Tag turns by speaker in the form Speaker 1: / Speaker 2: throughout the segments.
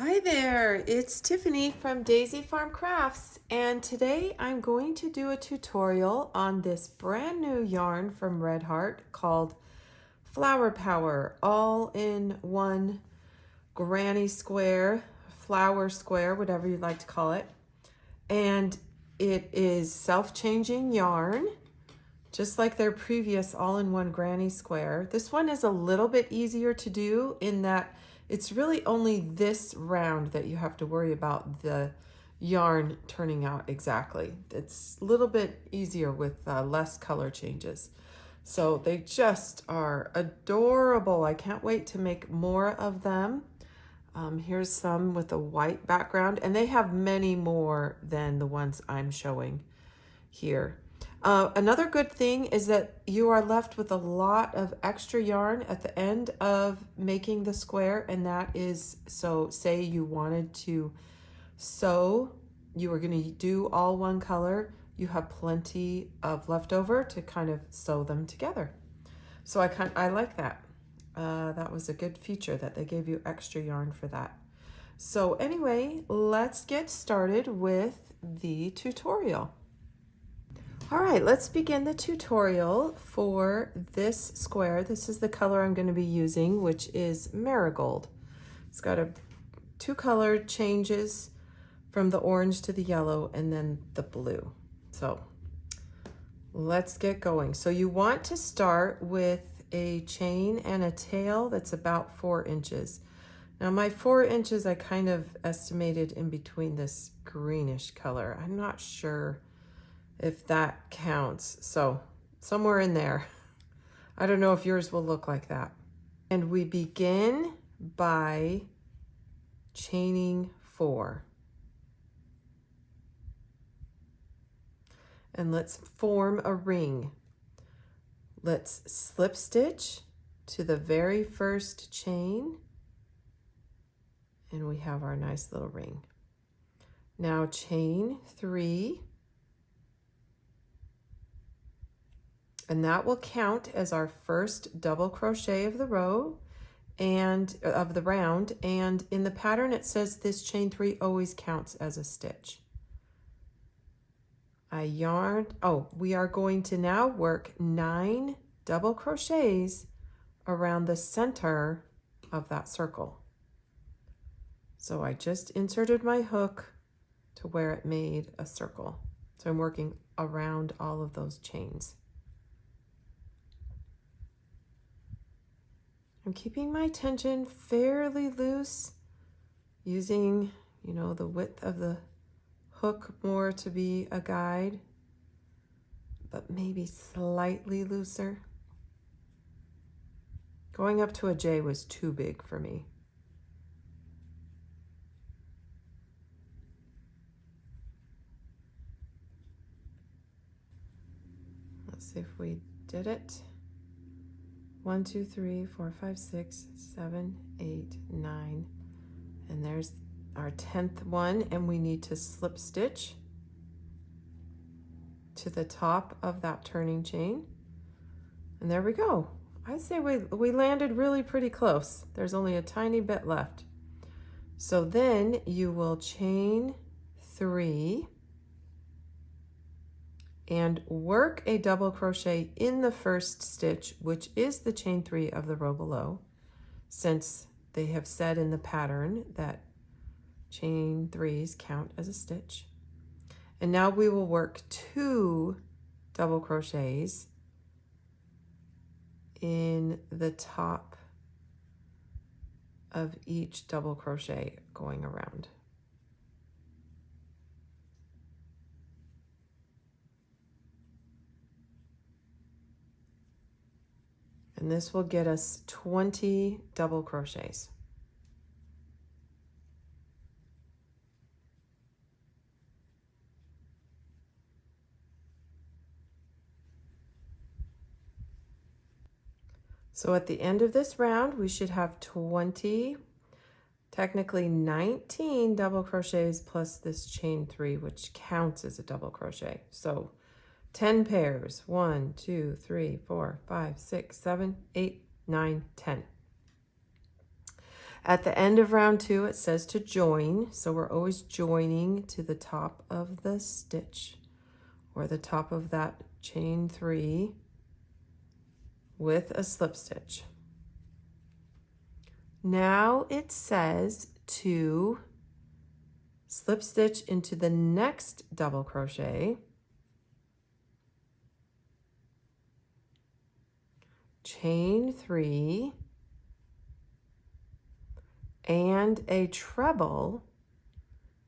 Speaker 1: Hi there, it's Tiffany from Daisy Farm Crafts, and today I'm going to do a tutorial on this brand new yarn from Red Heart called Flower Power, all in one granny square, flower square, whatever you'd like to call it. And it is self-changing yarn, just like their previous all-in-one granny square. This one is a little bit easier to do in that it's really only this round that you have to worry about the yarn turning out exactly. It's a little bit easier with less color changes. So they just are adorable. I can't wait to make more of them. Here's some with a white background, and they have many more than the ones I'm showing here. Another good thing is that you are left with a lot of extra yarn at the end of making the square, and that is, so say you wanted to sew, you were going to do all one color, you have plenty of leftover to kind of sew them together. So I like that. That was a good feature that they gave you extra yarn for that. So anyway, let's get started with the tutorial. All right, let's begin the tutorial for this square. This is the color I'm going to be using, which is Marigold. It's got two color changes from the orange to the yellow and then the blue. So let's get going. So you want to start with a chain and a tail that's about 4 inches. Now my 4 inches, I kind of estimated in between this greenish color. I'm not sure if that counts. So somewhere in there. I don't know if yours will look like that. And we begin by chaining 4. And let's form a ring. Let's slip stitch to the very first chain. And we have our nice little ring. Now chain 3. And that will count as our first double crochet of the row and of the round. And in the pattern, it says this chain 3 always counts as a stitch. I yarned, we are going to now work 9 double crochets around the center of that circle. So I just inserted my hook to where it made a circle. So I'm working around all of those chains. I'm keeping my tension fairly loose, using, the width of the hook more to be a guide, but maybe slightly looser. Going up to a J was too big for me. Let's see if we did it. 1, 2, 3, 4, 5, 6, 7, 8, 9. And there's our 10th one, and we need to slip stitch to the top of that turning chain. And there we go. I'd say we landed really pretty close. There's only a tiny bit left. So then you will chain 3 and work a double crochet in the first stitch, which is the chain 3 of the row below, since they have said in the pattern that chain 3s count as a stitch. And now we will work 2 double crochets in the top of each double crochet going around. And this will get us 20 double crochets. So at the end of this round, we should have 20, technically 19 double crochets plus this chain 3, which counts as a double crochet. So 10 pairs, 1, 2, 3, 4, 5, 6, 7, 8, 9, 10. At the end of round 2, it says to join, so we're always joining to the top of the stitch or the top of that chain 3 with a slip stitch. Now it says to slip stitch into the next double crochet, chain 3, and a treble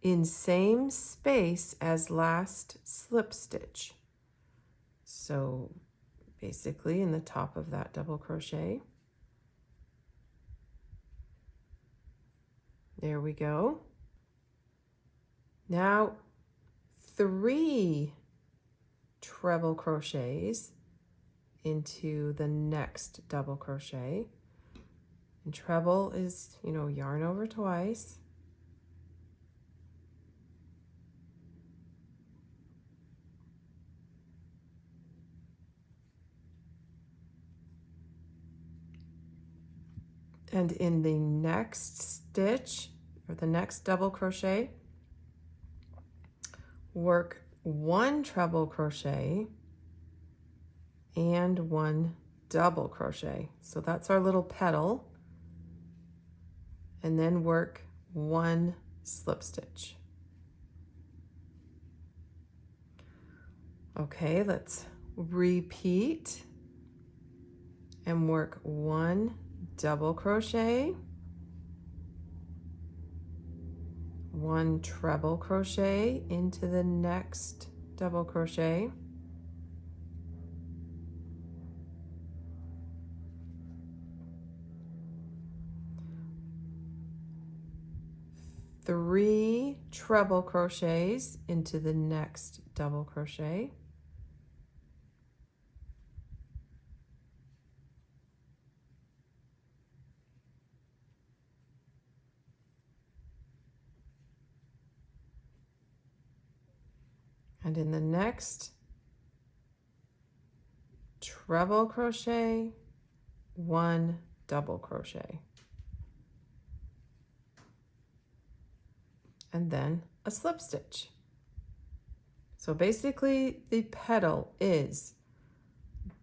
Speaker 1: in same space as last slip stitch. So basically in the top of that double crochet. There we go. Now 3 treble crochets into the next double crochet. And treble is, yarn over twice. And in the next stitch, or the next double crochet, work 1 treble crochet and 1 double crochet. So that's our little petal. And then work 1 slip stitch. Okay, let's repeat and work 1 double crochet, 1 treble crochet into the next double crochet, three treble crochets into the next double crochet, and in the next treble crochet, 1 double crochet, and then a slip stitch. So basically the petal is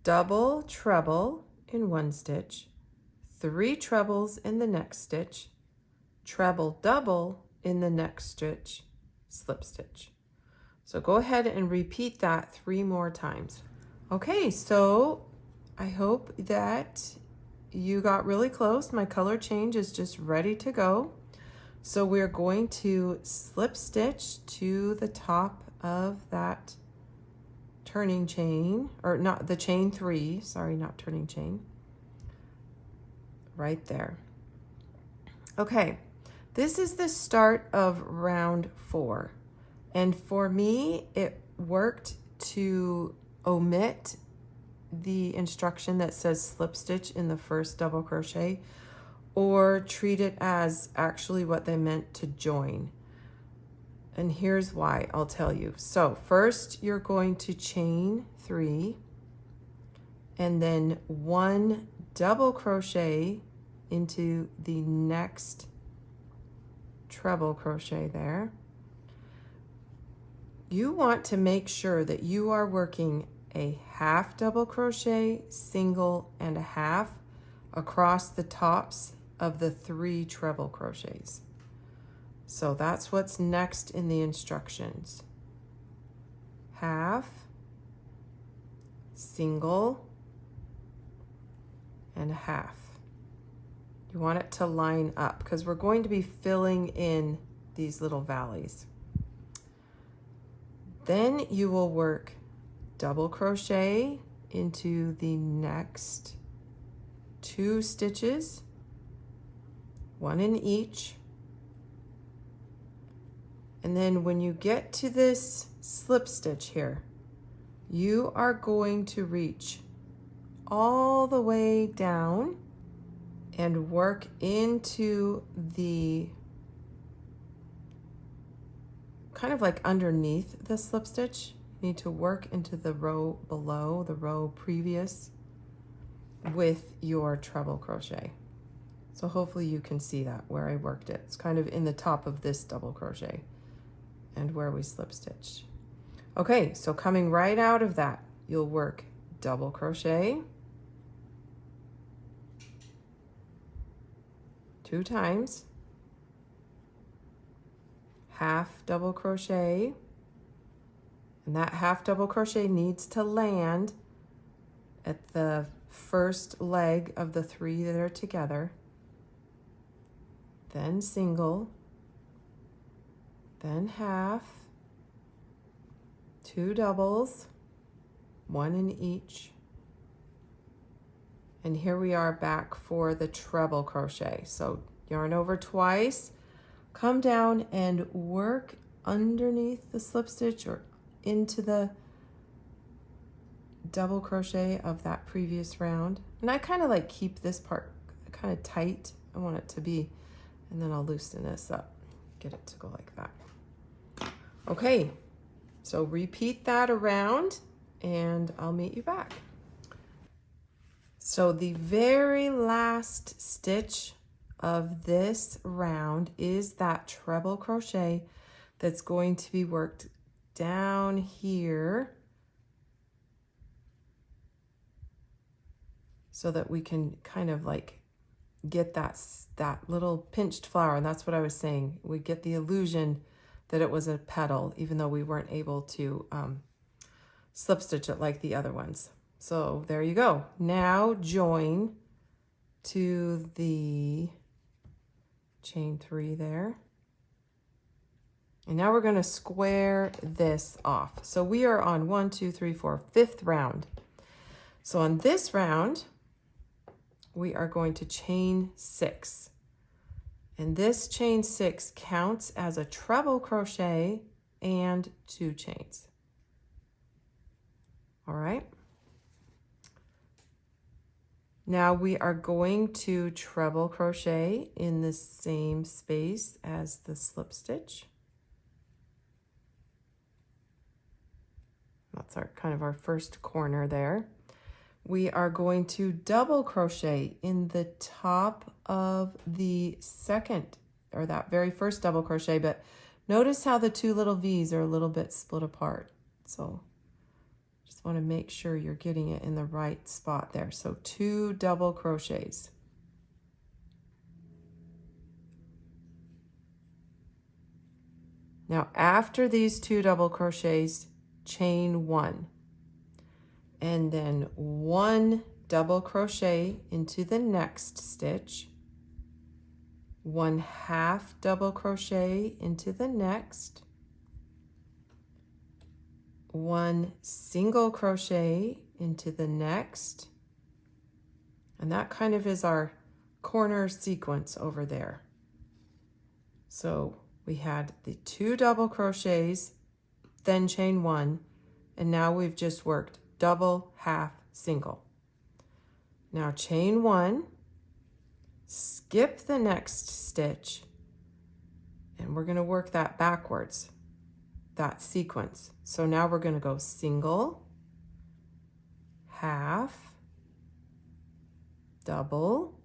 Speaker 1: double treble in one stitch, 3 trebles in the next stitch, treble double in the next stitch, slip stitch. So go ahead and repeat that 3 more times. Okay, so I hope that you got really close. My color change is just ready to go. So we're going to slip stitch to the top of that turning chain, or not the chain 3, sorry, not turning chain, right there. Okay, this is the start of round 4. And for me, it worked to omit the instruction that says slip stitch in the first double crochet, or treat it as actually what they meant to join. And here's why, I'll tell you. So first you're going to chain 3 and then 1 double crochet into the next treble crochet there. You want to make sure that you are working a half double crochet, single, and a half across the tops of the 3 treble crochets. So that's what's next in the instructions. Half, single, and a half. You want it to line up because we're going to be filling in these little valleys. Then you will work double crochet into the next 2 stitches, 1 in each. And then when you get to this slip stitch here, you are going to reach all the way down and work into the kind of like underneath the slip stitch. You need to work into the row below, the row previous, with your treble crochet. So hopefully you can see that where I worked it. It's kind of in the top of this double crochet and where we slip stitched. Okay, so coming right out of that, you'll work double crochet 2 times, half double crochet, and that half double crochet needs to land at the first leg of the 3 that are together, then single, then half, 2 doubles, 1 in each, and here we are back for the treble crochet. So yarn over twice, come down and work underneath the slip stitch or into the double crochet of that previous round. And I kind of like keep this part kind of tight. I want it to be, and then I'll loosen this up, get it to go like that. Okay, so repeat that around and I'll meet you back. So the very last stitch of this round is that treble crochet that's going to be worked down here so that we can kind of like get that little pinched flower. And that's what I was saying. We get the illusion that it was a petal, even though we weren't able to slip stitch it like the other ones. So there you go. Now join to the chain 3 there. And now we're going to square this off. So we are on 1, 2, 3, 4, 5th round. So on this round, we are going to chain 6. And this chain 6 counts as a treble crochet and 2 chains. All right. Now we are going to treble crochet in the same space as the slip stitch. That's our kind of our first corner there. We are going to double crochet in the top of the second, or that very first double crochet, but notice how the 2 little V's are a little bit split apart. So just want to make sure you're getting it in the right spot there. So 2 double crochets. Now after these 2 double crochets, chain 1. And then 1 double crochet into the next stitch, 1 half double crochet into the next, 1 single crochet into the next, and that kind of is our corner sequence over there. So we had the 2 double crochets, then chain 1, and now we've just worked double, half, single. Now chain 1, skip the next stitch, and we're going to work that backwards, that sequence. So now we're going to go single, half, double.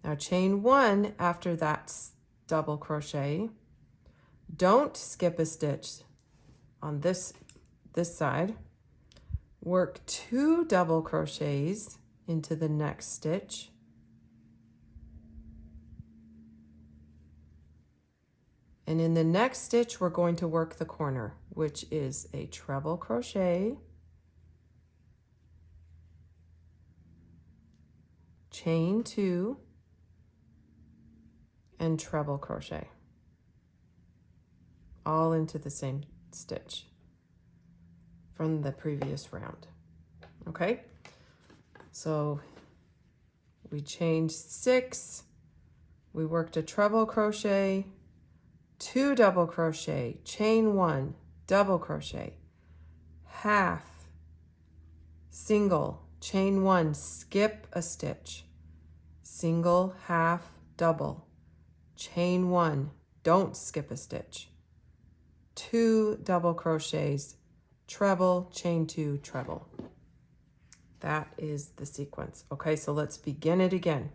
Speaker 1: Now chain 1 after that double crochet. Don't skip a stitch on this side. Work 2 double crochets into the next stitch. And in the next stitch, we're going to work the corner, which is a treble crochet, chain 2, and treble crochet, all into the same stitch from the previous round. Okay, so we chained 6, we worked a treble crochet, 2 double crochet, chain 1, double crochet, half, single, chain 1, skip a stitch, single, half, double, chain 1, don't skip a stitch, 2 double crochets, treble, chain 2, treble. That is the sequence. Okay, so let's begin it again.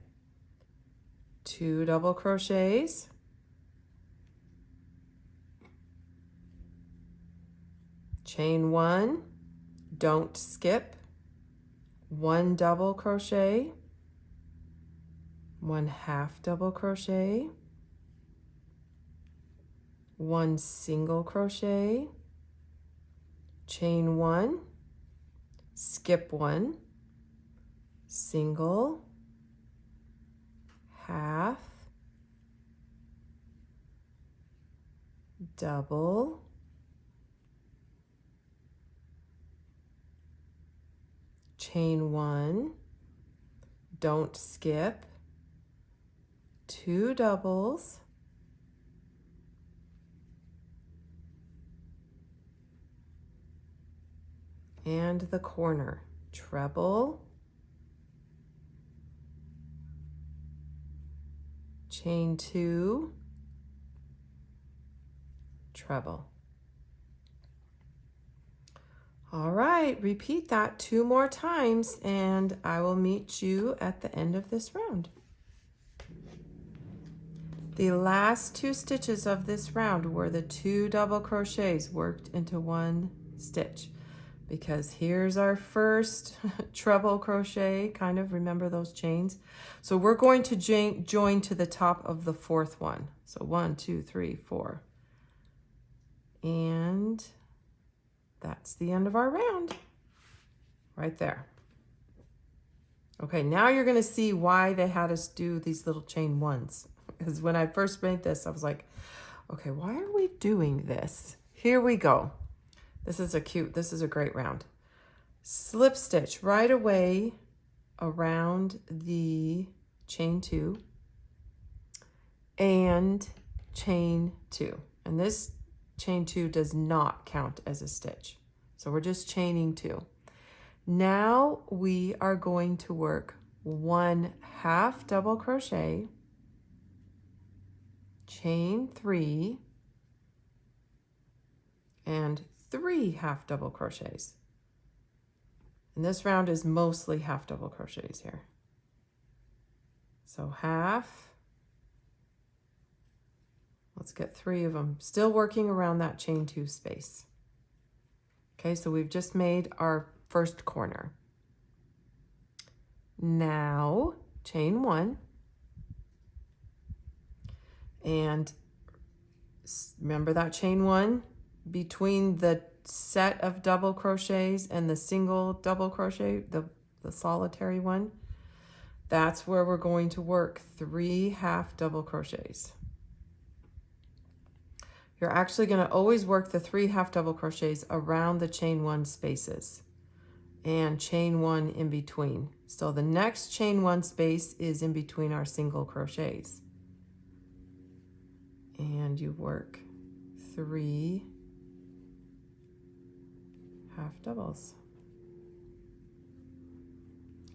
Speaker 1: 2 double crochets, chain 1, don't skip, 1 double crochet, 1 half double crochet, 1 single crochet, chain 1, skip 1, single, half, double, chain 1, don't skip, 2 doubles, and the corner, treble, chain 2, treble. All right, repeat that 2 more times and I will meet you at the end of this round. The last 2 stitches of this round were the 2 double crochets worked into 1 stitch, because here's our first treble crochet, kind of remember those chains. So we're going to join to the top of the 4th one. So 1, 2, 3, 4. And that's the end of our round, right there. Okay, now you're gonna see why they had us do these little chain 1s. Because when I first made this, I was like, okay, why are we doing this? Here we go. This is a great round. Slip stitch right away around the chain 2 and chain 2. And this chain 2 does not count as a stitch. So we're just chaining 2. Now we are going to work 1 half double crochet, chain 3, and 3 half double crochets. And this round is mostly half double crochets here. So half, let's get 3 of them, still working around that chain 2 space. Okay, so we've just made our first corner. Now chain 1, and remember that chain 1 between the set of double crochets and the single double crochet, the solitary one. That's where we're going to work 3 half double crochets. You're actually going to always work the 3 half double crochets around the chain 1 spaces and chain 1 in between. So the next chain 1 space is in between our single crochets. And you work 3 half doubles.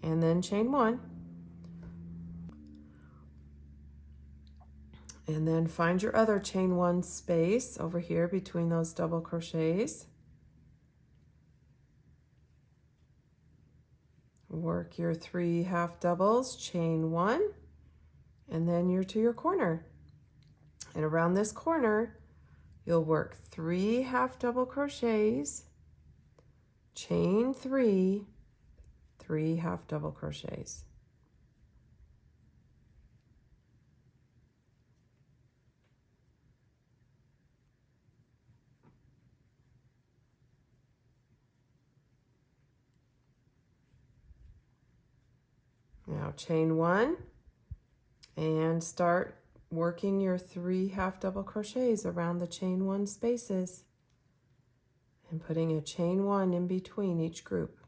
Speaker 1: And then chain 1. And then find your other chain 1 space over here between those double crochets. Work your 3 half doubles, chain 1, and then you're to your corner. And around this corner, you'll work 3 half double crochets, chain 3, 3 half double crochets. Now chain 1 and start working your 3 half double crochets around the chain 1 spaces and putting a chain 1 in between each group.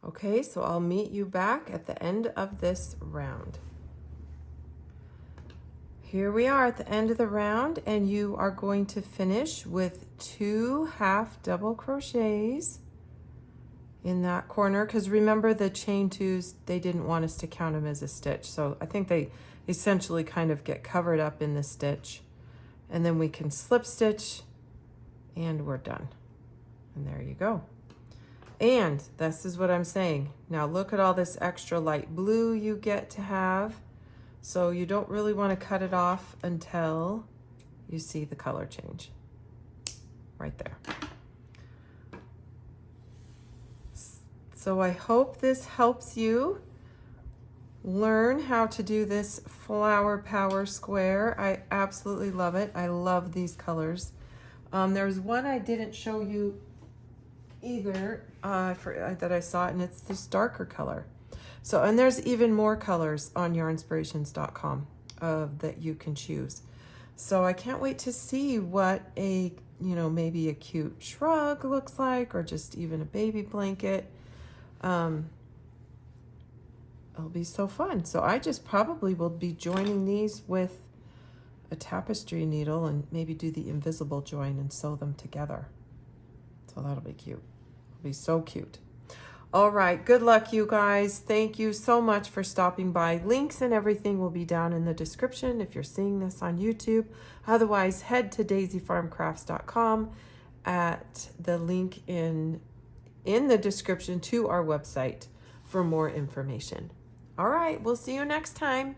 Speaker 1: Okay, so I'll meet you back at the end of this round. Here we are at the end of the round, and you are going to finish with 2 half double crochets in that corner, because remember the chain 2s, they didn't want us to count them as a stitch. So I think they essentially kind of get covered up in the stitch, and then we can slip stitch and we're done. And there you go. And this is what I'm saying. Now look at all this extra light blue you get to have. So you don't really want to cut it off until you see the color change. Right there. So I hope this helps you learn how to do this flower power square. I absolutely love it. I love these colors. There's one I didn't show you either that I saw, and it's this darker color. So, and there's even more colors on yarnspirations.com that you can choose. So I can't wait to see what a, maybe a cute shrug looks like, or just even a baby blanket. It'll be so fun. So I just probably will be joining these with a tapestry needle and maybe do the invisible join and sew them together. So that'll be cute. It'll be so cute. All right, good luck, you guys. Thank you so much for stopping by. Links and everything will be down in the description if you're seeing this on YouTube. Otherwise, head to daisyfarmcrafts.com at the link in the description to our website for more information. All right, we'll see you next time.